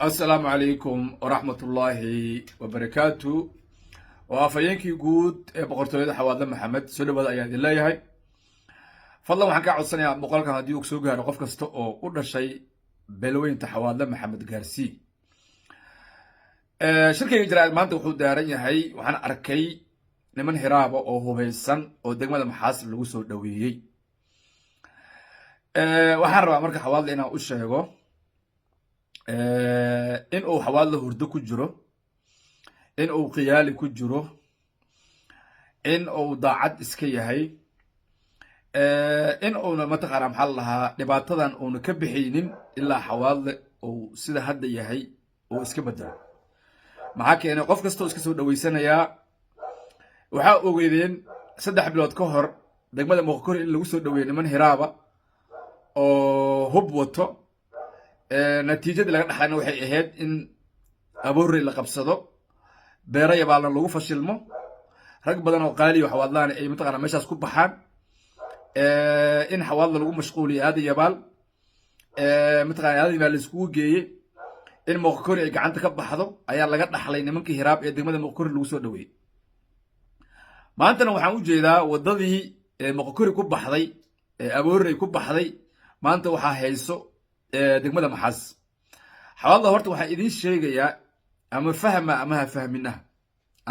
السلام عليكم ورحمة الله وبركاته وافينكي جود بقرطوية حوالي محمد سلو بدأ يعني الله يهي فالله waxaan ka codsanayaa muuqaalkan haddii uu soo gaaro qof kasta oo u dhashay beelweynta xawaadle maxamed gaarsi shirkayga jaraa'id maanta wuxuu daaran yahay waxaan arkay niman hiraaba oo hubeysan oo degmada maxaas lagu soo dhaweeyay waxaan rabaa marka xawaadle inaan u sheego in uu xawaadle hurdo ku jiro in uu qiyaali ku jiro in uu daacad iska yahay in uuna mataqaana maxaa lahaa dhibaatadan uuna ka bixaynin ilaa xawaadle uu sida hadda yahay uu iska bedelo maxaa keenay qof kasta oo iska soo dhaweysanayaa waxaa ogeydeen 3 bilood ka hor degmada Moqokori in lagu soo dhaweeyay niman hiraaba oo hub wato natiijada laga dhaxlayna waxay ahayd in abuurri la qabsado beeraya baalna lagu fashilmo rag badan oo qaali wax wadlaan ay mataqaana meeshaas ku baxaan in xawaadle lagu mashquuliyo aad yabaal mataqaana aad yabaal isku geeyay in Moqokori ay gacanta ka baxdo ayaa laga dhaxlay nimankii hiraab ee degmada Moqokori lagu soo dhaweeyay maantana waxaan u jeedaa wadadii Moqokori ku baxday abuurri ku baxday maanta waxa hayso degmada maxaas xawaadle horta waxa idin sheegaya ama fahma ama ha fahmina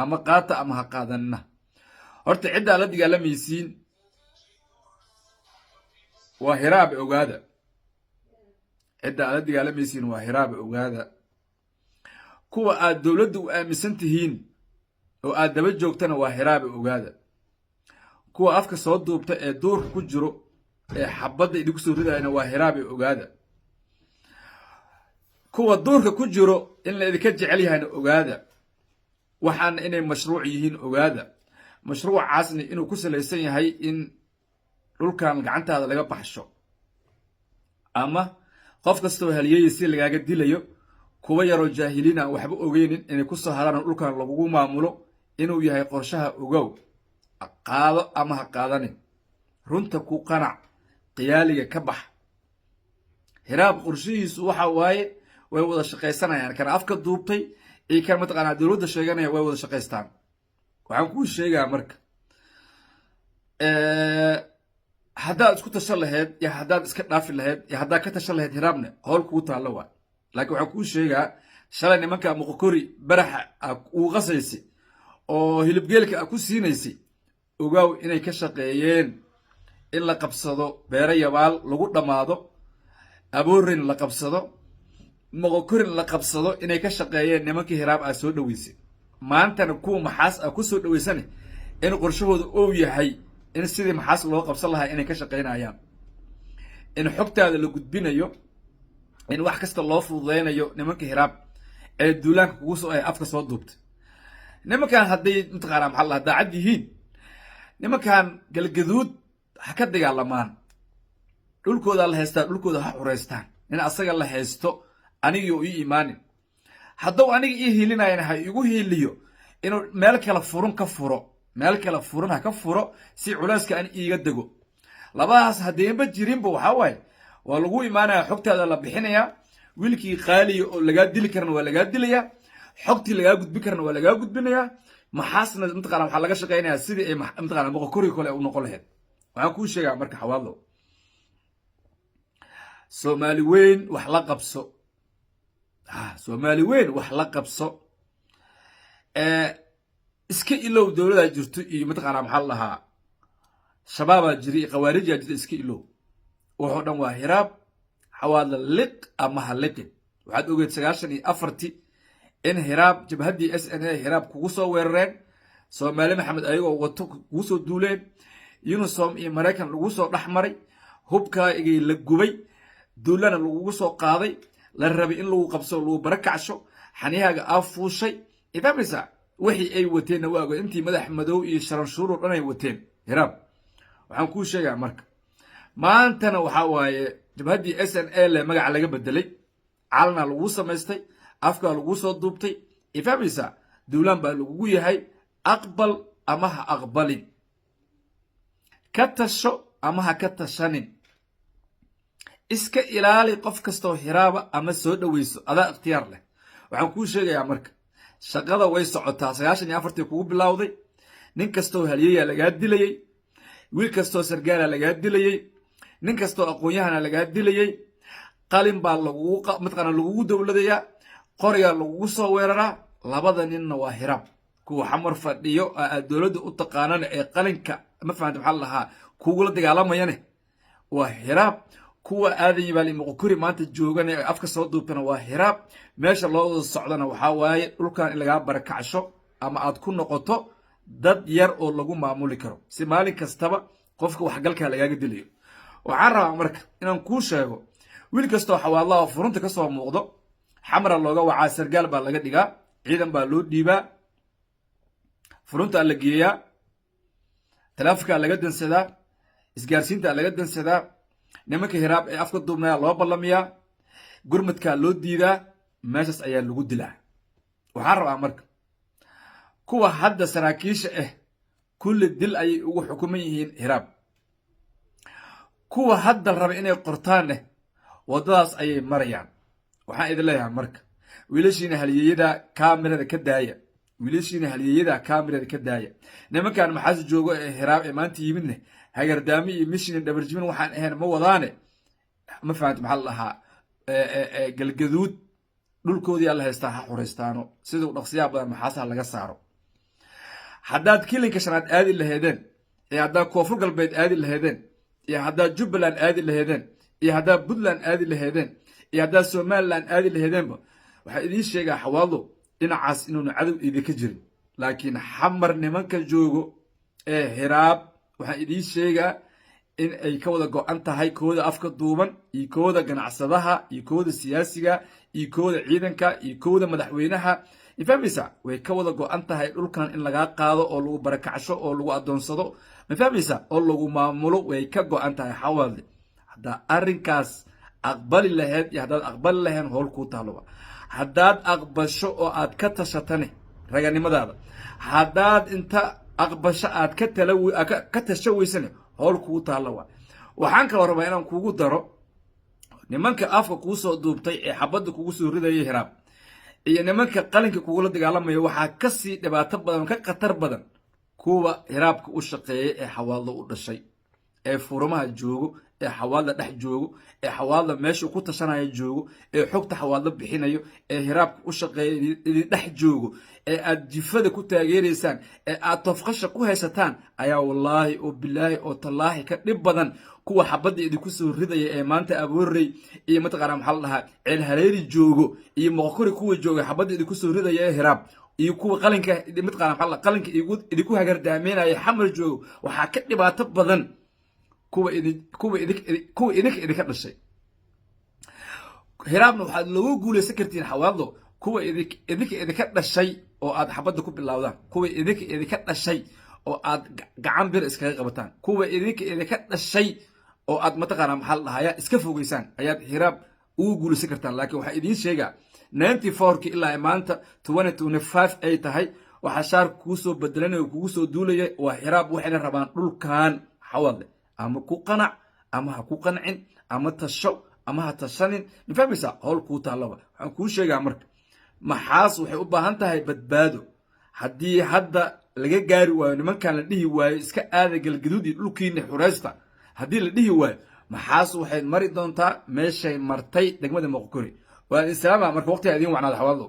ama qaata ama ha qaadanina horta cidda la dagaalamaysiin waa hiraab ogaada cidda la dagaalamaysiin waa hiraab ogaada kuwa aad dawladdu u aaminsan tihiin oo aad daba joogtana waa hiraab ogaada kuwa afka soo duubta ee duurka ku jiro ee xabadda idinku soo ridayna waa hiraab ogaada kuwa duurka ku jiro in la idinka jecel yahay ogaada waxaan inay mashruuc yihiin ogaada mashruucaasni inuu ku salaysan yahay in dhulkan gacantaada laga baxsho ama qof kasta oo haliyay si lagaaga dilayo kuwa yaro jaahiliina waxba ogeenin inay ku soo haraan dhulkan lagu maamulo inuu yahay qorshaha ogow qaado ama ha qaadanin runta ku qanac qiyaaliga ka bax hiraab qorshihiisu waxa waaye way wada shaqaysanayaan kana afka duubtay ee kan mataqaana dawladda sheeganaya way wada shaqaystaan waxaan ku sheegaa marka haddaad isku tashan lahayd ya haddaad iska dhaafi lahayd ya haddaad ka tashan lahayd hiraabna howl kuu taallo waa laakiin waxaan kuu sheegaa shalay nimanka Moqokori baraxa uu qasaysay oo hilibgeelka ku siinaysay ogaaw inay ka shaqeeyeen in la qabsado beero yabaal lagu dhamaado abuurin la qabsado Moqokori la qabsado inay ka shaqeeyeen nimankii hiraab ah soo dhaweysay maantana kuwa maxaas ah ku soo dhaweysanay in qorshahooda uu yahay in sidii maxaas loo qabsan lahaa inay ka shaqeynayaan in xogtaada la gudbinayo in wax kasta loo fududeynayo nimankii hiraab ee duulaanka kugu soo ay afka soo duubtay nimankan hadday mataqaana maxaa la daacad yihiin nimankan galgaduud ha ka dagaalamaan dhulkooda la haystaa dhulkooda ha xureystaan in asaga la haysto anigii oo ii imaanin hadduu aniga ii hiilinayana ha igu hiiliyo inuu meel kale furun ka furo meel kale furun ha ka furo si culayska aan iiga dego labadaas haddeenba jirinba waxaa waaye waa lagu imaanaya xogtaada la bixinayaa wiilkii qaaliya oo lagaa dili karana waa lagaa dilayaa xogtii lagaa gudbin karana waa lagaa gudbinayaa maxaasna mataqaana waxaa laga shaqaynayaa sidii ay mataqaana Moqokori kale u noqon lahayd waxaan kuu sheegaa marka xawaadlo Soomaali weyn wax la qabso Soomaali weyn wax la qabso iska ilow dawladda jirto iyo mataqaana maxaa lahaa shabaaba jiri qawaarija jira iska ilow wuxuu dhan waa hiraab xawaadle liq ama haliqin waxaad ogeyd 94 in hiraab jabhadii SNA hiraab kugu soo weerareen Soomaali maxamed ayagoo wato kugu soo duuleen Unisom iyo Mareykan lagu soo dhaxmaray hubka igay la gubay duulana lagu soo qaaday la rabay in lagu qabso lagu barakacsho xaniyaaga afuushay idamisa wixii ay wateen waago intii madax madow iyo sharanshuur oo dhan ay wateen hiraab waxaan ku sheegaa marka maantana waxa waaye jabhadii SNA le magac laga bedelay calna lagu samaystay afka lagu soo duubtay ifamisa duulan baa lagu yahay aqbal ama ha aqbalin ka tasho ama ha ka tashanin iska ilaali qof kastoo hiraaba ama soo dhaweyso adaa ikhtiyaar leh waxaan kuu sheegayaa marka shaqada way socotaa 94tii kugu bilowday nin kastoo halyeeyaa lagaa dilayay wiil kastoo sargaala lagaa dilayay nin kastoo aqoon-yahana lagaa dilayay qalin baa lagugu dowladayaa qorigaa lagugu soo weeraraa labada ninna waa hiraab kuwa xamar fadhiyo aad dowladda u taqaanana ee qalinka ma fahamta maxaa la dhahaa kugula dagaalamayane waa hiraab kuwa aadan yibaali muqkuri maanta joogana ee afka soo duubtana waa hiraab meesha loo wada socdana waxaa waaye dhulkan in lagaa barakacsho ama aad ku noqoto dad yar oo lagu maamuli karo si maalin kastaba qofka waxgalkaa lagaaga dilayo waxaan rabaa marka inaan kuu sheego wiil kastoo xawaadlaha furunta ka soo muuqdo xamra looga wacaa sargaal baa laga dhigaa ciidan baa loo dhiibaa furuntaa la geeyaa talaafikaa laga dansadaa isgaarsiintaa laga dansadaa nimanka hiraab ee afka duubnaya loo ballamiyaa gurmadkaa loo diidaa meeshaas ayaa lagu dilaa waxaan rabaa marka kuwa hadda saraakiisha ah kulli dil ayay ugu xukuman yihiin hiraab kuwa hadda raba inay qortaanne waddadaas ayay marayaan waxaan idin leeyahay marka wiilashiina halyeeyada kaamirada ka daaya wiilashiina halyeeyada kaamirada ka daaya nimankan maxaas joogo ee hiraab ee maanta yimidne hagardaami iyo mishin dhabarjimin waxaan ahayn ma wadaane ma fahamta maxaa la dhahaa galgaduud dhulkoodii alla haystaa ha xuraystaano siduu dhaqsiyaa badan maxaasaha laga saaro haddaad kilinka shanaad aadi laheedeen iyo haddaad koonfur galbeed aadi laheedeen iyo haddaad jubbaland aadi laheedeen iyo haddaad puntland aadi laheedeen iyo haddaad somaliland aadi laheedeenba waxaa idiin sheegaa xawaado dhinacaas inuuna cadow idinka jirin laakiin xamar nimanka joogo ee hiraab waxaan idiin sheegaa in ay ka wada go-an tahay kooda afka duuban iyo kooda ganacsadaha iyo kooda siyaasiga iyo kooda ciidanka iyo kooda madaxweynaha mafahmaysa way ka wada go-an tahay dhulkan in lagaa qaado oo lagu barakacsho oo lagu adoonsado mafahmaysa oo lagu maamulo way ka go-an tahay xawaadle haddaa arrinkaas aqbali laheyd iyo haddaad aqbali laheen howl kuu taaloba haddaad aqbasho oo aad ka tashatane raganimadaada haddaad inta aqbasho aad ka tasho weysane howl kuu taalla waa waxaan kaloo rabaa inaan kugu daro nimanka afka kuu soo duubtay ee xabadda kugu soo ridaya hiraab iyo nimanka qalinka kugula dagaalamaya waxaa kasii dhibaato badan ka khatar badan kuwa hiraabka u shaqeeyay ee xawaadlo u dhashay ee furumaha joogo ee xawaadla dhex joogo ee xawaadla meeshuu ku tashanaya joogo ee xogta xawaadlo bixinayo ee hiraabka u shaqeeya idin dhex joogo ee aad jifada ku taageeraysaan ee aad tofqasha ku haysataan ayaa wallaahi oo bilaahi oo tallaahi ka dhib badan kuwa xabadda idinku soo ridaya ee maanta aboorey iyo mataqaana maxaa la dhahaa ceel hareeri joogo iyo moqokori kuwa jooga xabadda idinku soo ridaya ee hiraab iyo kuwa qalinka mataqaana maxaa la qalinka idinku hagardaameynaya xamar joogo waxaa ka dhibaato badan kuwa idinka idinka dhashay hiraabna waxaad loogu guulaysan kartiin xawaadlo kuwa idinka idinka dhashay oo aad xabadda ku bilowdaan kuwa idinka idinka dhashay oo aad gacan bir iskaga qabataan kuwa idinka idinka dhashay oo aad mataqaana maxaa la dhahayaa iska fogeysaan ayaad hiraab ugu guulaysan kartaan laakiin waxaa idiin sheegaa 94ki ilaa maanta 2025 ay tahay waxaa shaarka kugu soo bedelanaya kugu soo duulaya waa hiraab waxayna rabaan dhulkan xawaadle ama ku qanac ama ha ku qancin ama tasho ama ha tashanin mafahmaysaa howl kuu taallaba waxaan kuu sheegaa marka maxaas waxay u baahan tahay badbaado haddii hadda laga gaari waayo nimankan la dhihi waayo iska aada galgaduud iyo dhulkiina xuraysta haddii la dhihi waayo maxaas waxay mari doontaa meeshay martay degmada moqokori waa islaama marka waqtiga idiin wacnaada xawaadlo